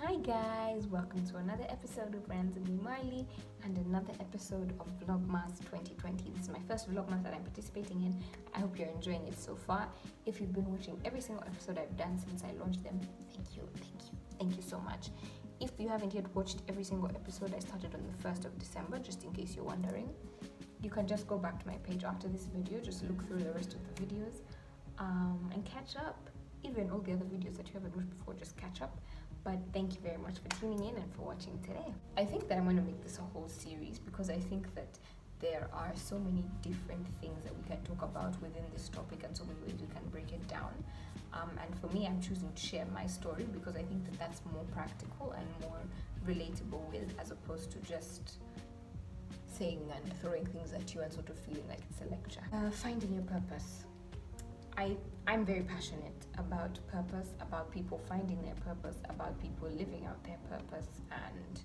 Hi guys, welcome to another episode of Friends and Me Marlie and another episode of Vlogmas 2020. This is my first Vlogmas that I'm participating in. I hope you're enjoying it so far. If you've been watching every single episode I've done since I launched them, thank you so much. If you haven't yet watched every single episode, I started on the 1st of December, just in case you're wondering. You can just go back to my page after this video, just look through the rest of the videos and catch up. Even all the other videos that you haven't watched before, just catch up. But thank you very much for tuning in and for watching today. I think that I'm going to make this a whole series because I think that there are so many different things that we can talk about within this topic and so many ways we can break it down. And for me, I'm choosing to share my story because I think that that's more practical and more relatable with, as opposed to just saying and throwing things at you and sort of feeling like it's a lecture. Finding your purpose. I'm very passionate about purpose, about people finding their purpose, about people living out their purpose, and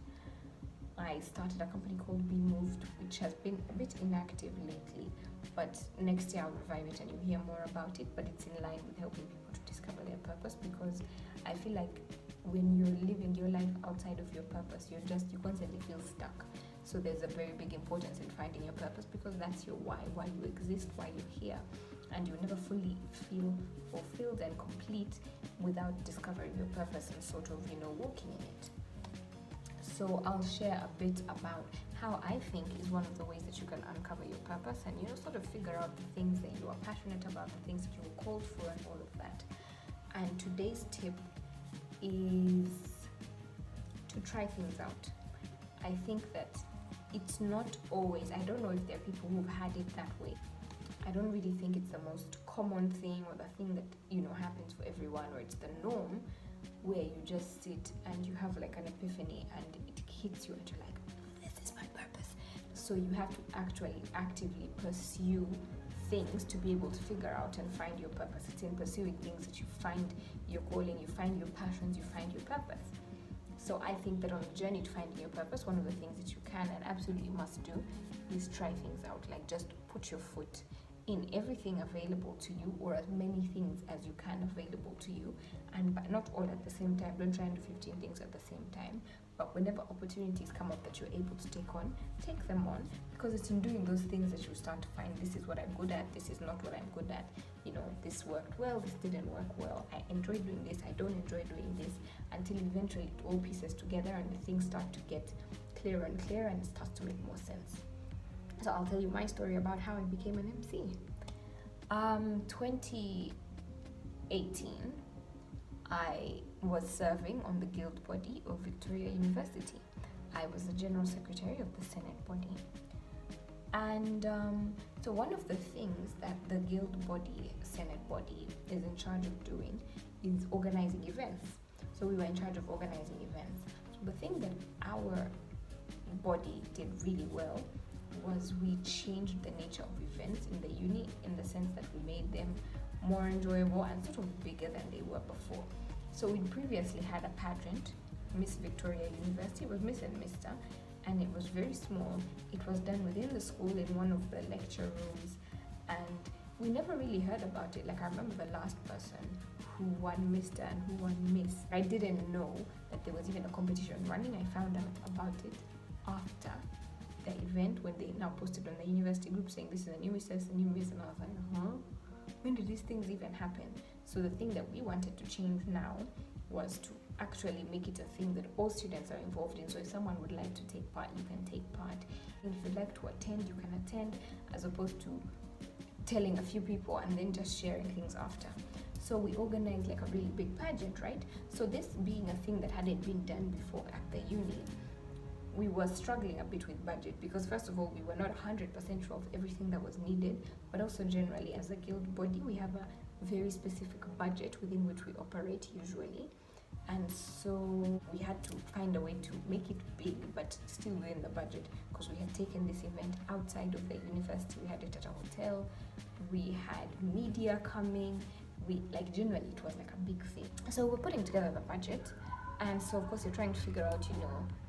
I started a company called Be Moved, which has been a bit inactive lately, but next year I'll revive it and you'll hear more about it. But it's in line with helping people to discover their purpose, because I feel like when you're living your life outside of your purpose, you constantly feel stuck. So there's a very big importance in finding your purpose, because that's your why you exist, why you're here, and you never fully feel fulfilled and complete without discovering your purpose and sort of, walking in it. So I'll share a bit about how I think is one of the ways that you can uncover your purpose and, sort of figure out the things that you are passionate about, the things that you were called for and all of that. And today's tip is to try things out. I think that it's not always, I don't know if there are people who've had it that way. I don't really think it's the most common thing or the thing that, happens for everyone, or it's the norm, where you just sit and you have like an epiphany and it hits you and you're like, this is my purpose. So you have to actually actively pursue things to be able to figure out and find your purpose. It's in pursuing things that you find your calling, you find your passions, you find your purpose. So I think that on the journey to finding your purpose, one of the things that you can and absolutely must do is try things out. Like, just put your foot in everything available to you, or as many things as you can available to you, and but not all at the same time. Don't try and do 15 things at the same time, but whenever opportunities come up that you're able to take them on, because it's in doing those things that you start to find, this is what I'm good at, this is not what I'm good at, this worked well, this didn't work well, I enjoy doing this, I don't enjoy doing this, until eventually it all pieces together and the things start to get clearer and clearer and it starts to make more sense. So I'll tell you my story about how I became an MC. 2018, I was serving on the guild body of Victoria University. I was the general secretary of the Senate body. And so one of the things that the guild body, Senate body, is in charge of doing is organizing events. So we were in charge of organizing events. So the thing that our body did really well was we changed the nature of events in the uni, in the sense that we made them more enjoyable and sort of bigger than they were before. So we previously had a pageant, Miss Victoria University. It was Miss and Mr., and it was very small. It was done within the school in one of the lecture rooms, and we never really heard about it. Like, I remember the last person who won Mr. and who won Miss. I didn't know that there was even a competition running. I found out about it after the event, when they now posted on the university group saying this is a new Miss, a new Miss, and I was like, when did these things even happen? So the thing that we wanted to change now was to actually make it a thing that all students are involved in. So if someone would like to take part, you can take part. If you'd like to attend, you can attend, as opposed to telling a few people and then just sharing things after. So we organized like a really big pageant, right? So this being a thing that hadn't been done before at the uni, we were struggling a bit with budget, because first of all, we were not 100% sure of everything that was needed, but also generally as a guild body, we have a very specific budget within which we operate usually. And so we had to find a way to make it big, but still within the budget, because we had taken this event outside of the university. We had it at a hotel, we had media coming, generally it was like a big thing. So we're putting together the budget. And so of course you're trying to figure out,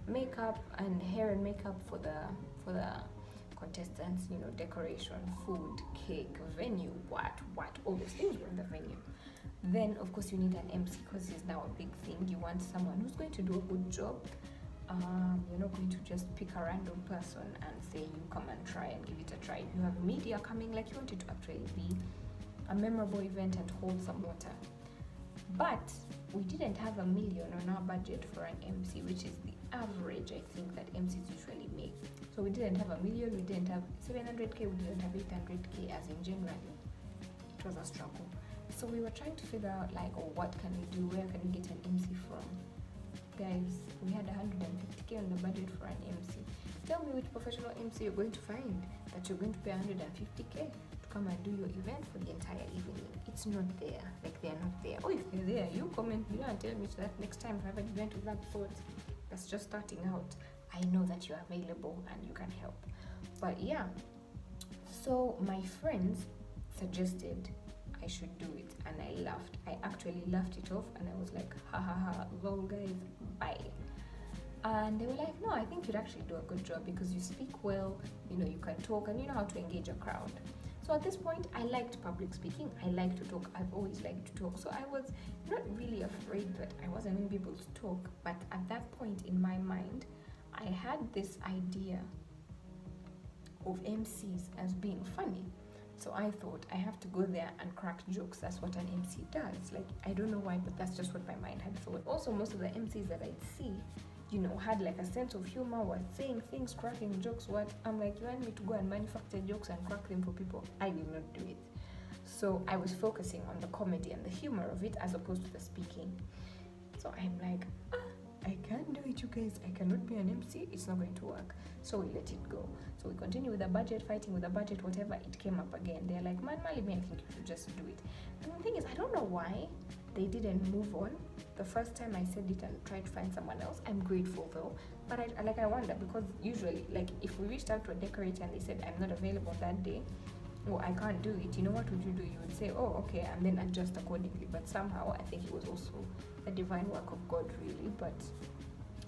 makeup and hair and makeup for the contestants, decoration, food, cake, venue, what, all those things were in the venue. Then of course you need an MC because it's now a big thing. You want someone who's going to do a good job. You're not going to just pick a random person and say you come and try and give it a try. You have media coming, like you want it to actually be a memorable event and hold some water. But we didn't have $1 million on our budget for an MC, which is the average I think that MCs usually make. So we didn't have $1 million, we didn't have 700k, we didn't have 800k, as in generally it was a struggle. So we were trying to figure out like, oh, what can we do, where can we get an MC from? Guys, we had 150k on the budget for an MC. Tell me which professional MC you're going to find that you're going to pay 150k to come and do your event for the entire evening. It's not there. Like, they're not there. Or if they're there, you comment below and tell me so that next time I have an event with that thought that's just starting out, I know that you're available and you can help. But yeah, so my friends suggested I should do it, and I laughed. I actually laughed it off, and I was like, ha ha ha, lol guys, bye. And they were like, no, I think you'd actually do a good job because you speak well, you know, you can talk, and you know how to engage a crowd. So at this point, I liked public speaking. I like to talk. I've always liked to talk. So I was not really afraid that I wasn't going to be able to talk. But at that point in my mind, I had this idea of MCs as being funny. So I thought I have to go there and crack jokes. That's what an MC does. Like, I don't know why, but that's just what my mind had thought. Also, most of the MCs that I'd see, you know, had like a sense of humor, were saying things, cracking jokes. What? I'm like, you want me to go and manufacture jokes and crack them for people? I will not do it. So I was focusing on the comedy and the humor of it as opposed to the speaking. So I'm like, I can't do it, you guys. I cannot be an MC. It's not going to work. So we let it go. So we continue with the budget, fighting with the budget, whatever. It came up again. They're like, man, Marlie, I think you should just do it. And the thing is, I don't know why they didn't move on. The first time I said it and tried to find someone else, I'm grateful though. But I wonder, because usually, like, if we reached out to a decorator and they said, I'm not available that day, or I can't do it, you know, what would you do? You would say, oh, okay, and then adjust accordingly. But somehow, I think it was also a divine work of God, really. But,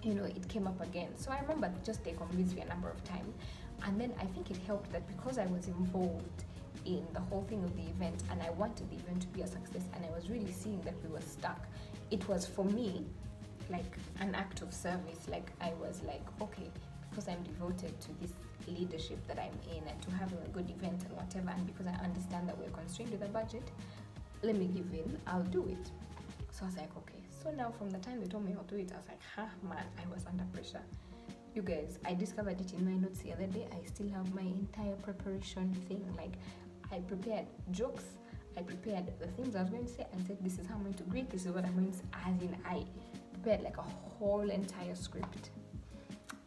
you know, it came up again. So I remember just they convinced me a number of times. And then I think it helped that because I was involved in the whole thing of the event and I wanted the event to be a success and I was really seeing that we were stuck, it was for me like an act of service. Like, I was like, okay, because I'm devoted to this leadership that I'm in and to having a good event and whatever, and because I understand that we're constrained with a budget, let me give in, I'll do it. So I was like, okay. So now from the time they told me I'll do it, I was like, man, I was under pressure. You guys, I discovered it in my notes the other day. I still have my entire preparation thing. Like, I prepared jokes, I prepared the things I was going to say, and said, this is how I'm going to greet, this is what I'm going to say, as in I prepared like a whole entire script.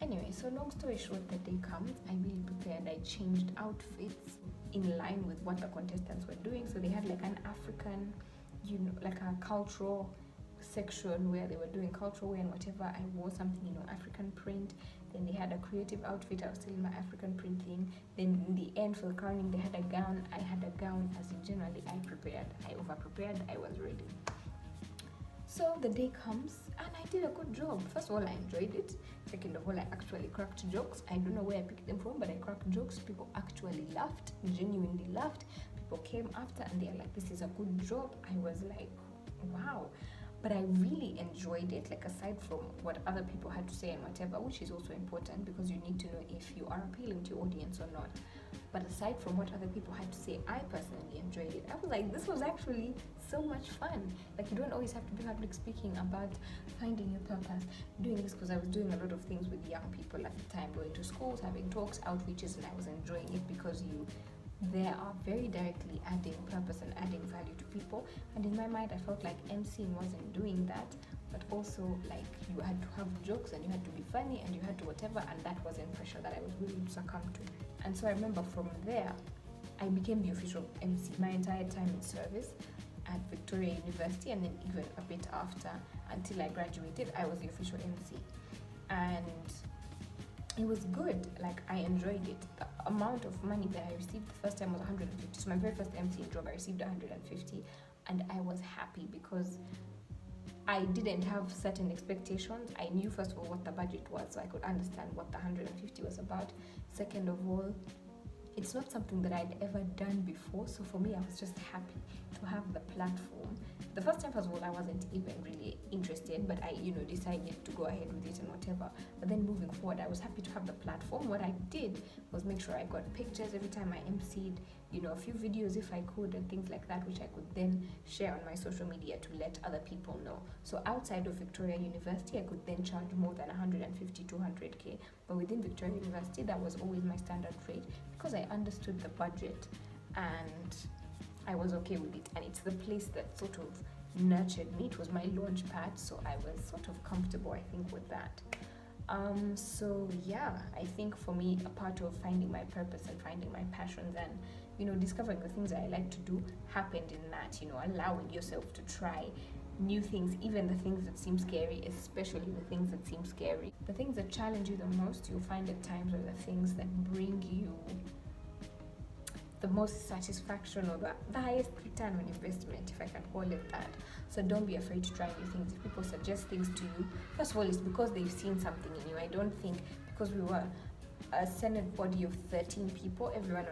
Anyway, so long story short, the day comes, I really prepared. I changed outfits in line with what the contestants were doing. So they had like an African, you know, like a cultural section where they were doing cultural wear and whatever. I wore something, you know, African print. Then they had a creative outfit. I was still in my African print thing. Then in the end, for the crowning, they had a gown. I had a gown. As in, generally, I prepared. I over-prepared. I was ready. So the day comes, and I did a good job. First of all, I enjoyed it. Second of all, I actually cracked jokes. I don't know where I picked them from, but I cracked jokes. People actually laughed, genuinely laughed. People came after, and they're like, this is a good job. I was like, wow. But I really enjoyed it, like, aside from what other people had to say and whatever, which is also important because you need to know if you are appealing to your audience or not. But aside from what other people had to say, I personally enjoyed it. I was like, this was actually so much fun. Like, you don't always have to be public speaking about finding your purpose. Doing this because I was doing a lot of things with young people at the time, going to schools, having talks, outreaches, and I was enjoying it because they are very directly adding purpose and adding value to people. And in my mind, I felt like MCing wasn't doing that, but also like you had to have jokes and you had to be funny and you had to whatever, and that wasn't pressure that I was willing to succumb to. And so I remember from there, I became the official MC my entire time in service at Victoria University, and then even a bit after, until I graduated, I was the official MC. And it was good. Like, I enjoyed it. The amount of money that I received the first time was 150. So my very first MCing job, I received 150, and I was happy because I didn't have certain expectations. I knew first of all what the budget was, so I could understand what the 150 was about. Second of all, it's not something that I'd ever done before, so for me, I was just happy to have the platform The first time, first of all, I wasn't even really interested, but I, decided to go ahead with it and whatever. But then moving forward, I was happy to have the platform. What I did was make sure I got pictures every time I emceed, a few videos if I could, and things like that, which I could then share on my social media to let other people know. So outside of Victoria University, I could then charge more than 150 to 100k. But within Victoria University, that was always my standard rate because I understood the budget and I was okay with it. And it's the place that sort of nurtured me. It was my launch pad, so I was sort of comfortable, I think, with that. So yeah, I think for me, a part of finding my purpose and finding my passions and discovering the things that I like to do happened in that, allowing yourself to try new things, even the things that seem scary, especially the things that seem scary. The things that challenge you the most, you'll find at times are the things that bring you the most satisfaction or the highest return on investment, if I can call it that. So don't be afraid to try new things. If people suggest things to you, first of all, it's because they've seen something in you. I don't think because we were a Senate body of 13 people, everyone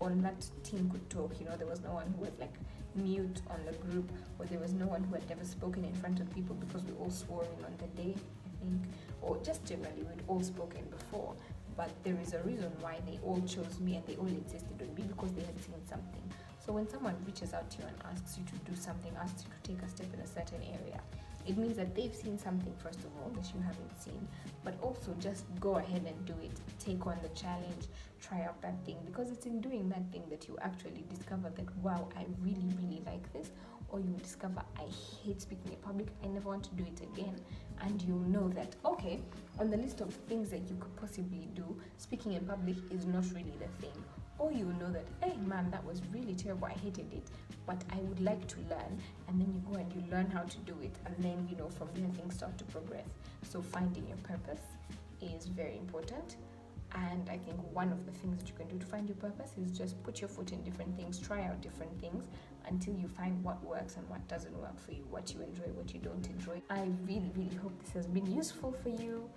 on that team could talk. There was no one who was like mute on the group, or there was no one who had never spoken in front of people because we all swore in on the day, I think, or just generally we'd all spoken before. But there is a reason why they all chose me and they all insisted on me, because they had seen something. So when someone reaches out to you and asks you to do something, asks you to take a step in a certain area, it means that they've seen something, first of all, that you haven't seen, but also just go ahead and do it. Take on the challenge, try out that thing, because it's in doing that thing that you actually discover that, wow, I really, really like this, or you discover, I hate speaking in public, I never want to do it again. And you'll know that, okay, on the list of things that you could possibly do, speaking in public is not really the thing. Or you'll know that, hey man, that was really terrible, I hated it, but I would like to learn. And then you go and you learn how to do it, and then from there things start to progress. So finding your purpose is very important. And I think one of the things that you can do to find your purpose is just put your foot in different things, try out different things until you find what works and what doesn't work for you, what you enjoy, what you don't enjoy. I really, really hope this has been useful for you.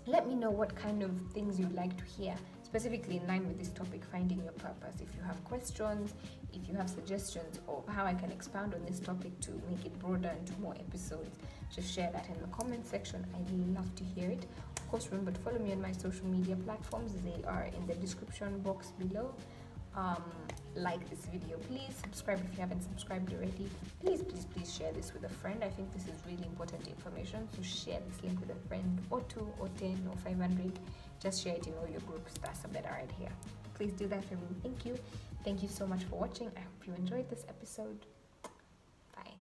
Let me know what kind of things you'd like to hear, specifically in line with this topic, finding your purpose. If you have questions, if you have suggestions of how I can expound on this topic to make it broader and do more episodes, just share that in the comment section. I'd love to hear it. Of course, remember to follow me on my social media platforms. They are in the description box below. Like this video, please subscribe if you haven't subscribed already. Please share this with a friend. I think this is really important information, so share this link with a friend, or 2 or 10 or 500. Just share it in all your groups. That's a better idea. Please do that for me. Thank you so much for watching. I hope you enjoyed this episode.